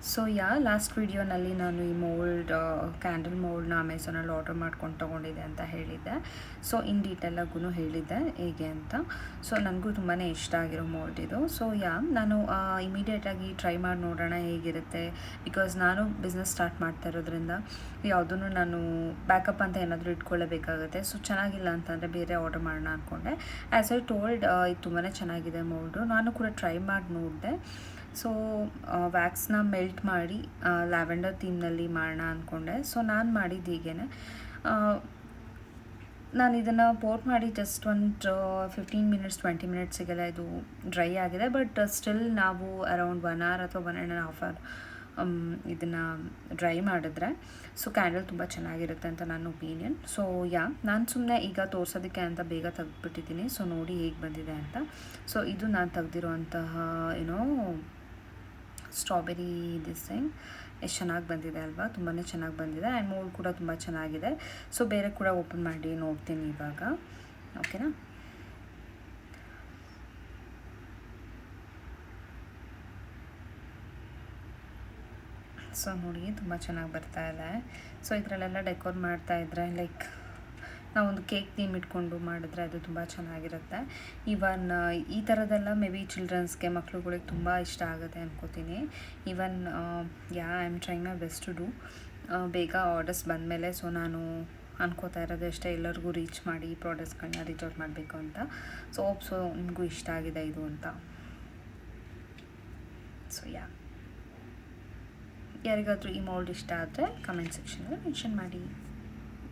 So last ವಿಡಿಯೋನಲ್ಲಿ ನಾನು ಈ ಮೋಲ್ಡ್ ಕ್ಯಾಂಡಲ್ ಮೋಲ್ಡ್ನ ಅಮೆಝಾನಲ್ಲಿ ಆರ್ಡರ್ ಮಾಡ್ಕೊಂಡು ತೊಗೊಂಡಿದ್ದೆ ಅಂತ ಹೇಳಿದ್ದೆ. ಸೊ ಇನ್ ಡೀಟೇಲಾಗೂ ಹೇಳಿದ್ದೆ ಹೇಗೆ ಅಂತ. ಸೊ ನನಗೂ ತುಂಬಾ ಇಷ್ಟ ಆಗಿರೋ ಮೋಲ್ಡ್ ಇದು. ಸೊ ನಾನು ಇಮಿಡಿಯೇಟಾಗಿ ಟ್ರೈ ಮಾಡಿ ನೋಡೋಣ ಹೇಗಿರುತ್ತೆ. ಬಿಕಾಸ್ ನಾನು ಬಿಸ್ನೆಸ್ ಸ್ಟಾರ್ಟ್ ಮಾಡ್ತಾ ಇರೋದ್ರಿಂದ ಯಾವುದನ್ನು ನಾನು ಬ್ಯಾಕಪ್ ಅಂತ ಏನಾದರೂ ಇಟ್ಕೊಳ್ಳೇಬೇಕಾಗುತ್ತೆ. ಸೊ ಚೆನ್ನಾಗಿಲ್ಲ ಅಂತಂದರೆ ಬೇರೆ ಆರ್ಡರ್ ಮಾಡೋಣ ಅಂದ್ಕೊಂಡೆ. ಆ್ಯಸ್ ಐ ಟೋಲ್ಡ್ ಇದು ತುಂಬಾ ಚೆನ್ನಾಗಿದೆ ಮೋಲ್ಡು. ನಾನು ಕೂಡ ಟ್ರೈ ಮಾಡಿ ನೋಡಿದೆ. ಸೊ ವ್ಯಾಕ್ಸ್ನ ಮೆಲ್ಟ್ ಮಾಡಿ ಲ್ಯಾವೆಂಡರ್ ಥೀಮ್ನಲ್ಲಿ ಮಾಡೋಣ ಅಂದ್ಕೊಂಡೆ. ಸೊ ನಾನು ಮಾಡಿದ್ದು ಹೀಗೇ, ನಾನು ಇದನ್ನು ಪೋರ್ಟ್ ಮಾಡಿ ಜಸ್ಟ್ ಒಂದು 15 ಮಿನಿಟ್ಸ್ 20 ಮಿನಿಟ್ಸಿಗೆಲ್ಲ ಇದು ಡ್ರೈ ಆಗಿದೆ. ಬಟ್ ಸ್ಟಿಲ್ ನಾವು ಅರೌಂಡ್ 1 ಅವರ್ ಅಥವಾ 1.5 ಅವರ್ ಇದನ್ನು ಡ್ರೈ ಮಾಡಿದ್ರೆ ಸೊ ಕ್ಯಾಂಡಲ್ ತುಂಬ ಚೆನ್ನಾಗಿರುತ್ತೆ ಅಂತ ನನ್ನ ಒಪಿನಿಯನ್. ಸೊ ನಾನು ಸುಮ್ಮನೆ ಈಗ ತೋರಿಸೋದಕ್ಕೆ ಅಂತ ಬೇಗ ತೆಗೆದುಬಿಟ್ಟಿದ್ದೀನಿ. ಸೊ ನೋಡಿ ಹೇಗೆ ಬಂದಿದೆ ಅಂತ. ಸೊ ಇದು ನಾನು ತೆಗೆದಿರುವಂತಹ ಸ್ಟ್ರಾಬೆರಿ ಥಿಂಗ್ ಎಷ್ಟು ಚೆನ್ನಾಗಿ ಬಂದಿದೆ ಅಲ್ವಾ, ತುಂಬಾ ಚೆನ್ನಾಗಿ ಬಂದಿದೆ. ಆ್ಯಂಡ್ ಮೋಲ್ಡ್ ಕೂಡ ತುಂಬ ಚೆನ್ನಾಗಿದೆ. ಸೊ ಬೇರೆ ಕೂಡ ಓಪನ್ ಮಾಡಿ ನೋಡ್ತೀನಿ ಇವಾಗ, ಓಕೆನಾ. ಸೊ ನೋಡಿ ತುಂಬ ಚೆನ್ನಾಗಿ ಬರ್ತಾ ಇದೆ. ಸೊ ಇದರಲ್ಲೆಲ್ಲ ಡೆಕೋರ್ ಮಾಡ್ತಾಯಿದ್ರೆ ಲೈಕ್ ನಾವೊಂದು ಕೇಕ್ ಥೀಮ್ ಇಟ್ಕೊಂಡು ಮಾಡಿದ್ರೆ ಅದು ತುಂಬ ಚೆನ್ನಾಗಿರುತ್ತೆ. ಈವನ್ ಈ ಥರದ್ದೆಲ್ಲ ಮೇ ಬಿ ಚಿಲ್ಡ್ರನ್ಸ್ಗೆ ಮಕ್ಳುಗಳಿಗೆ ತುಂಬ ಇಷ್ಟ ಆಗುತ್ತೆ ಅನ್ಕೋತೀನಿ. Even I am trying my best to do. ಬೇಗ ಆರ್ಡರ್ಸ್ ಬಂದಮೇಲೆ ಸೊ ನಾನು ಅನ್ಕೋತಾ ಇರೋದು ಅಷ್ಟೇ, ಎಲ್ಲರಿಗೂ ರೀಚ್ ಮಾಡಿ ಪ್ರಾಡಕ್ಟ್ಸ್ಗಳನ್ನ ರೀಚ್ ಔಟ್ ಮಾಡಬೇಕು ಅಂತ. ಸೊ ನಿಮಗೂ ಇಷ್ಟ ಆಗಿದೆ ಇದು ಅಂತ. ಸೊ ಯಾರಿಗಾದರೂ ಈ ಮೋಲ್ಡ್ ಇಷ್ಟ ಆದರೆ ಕಮೆಂಟ್ ಸೆಕ್ಷನಲ್ಲಿ ಮೆನ್ಷನ್ ಮಾಡಿ.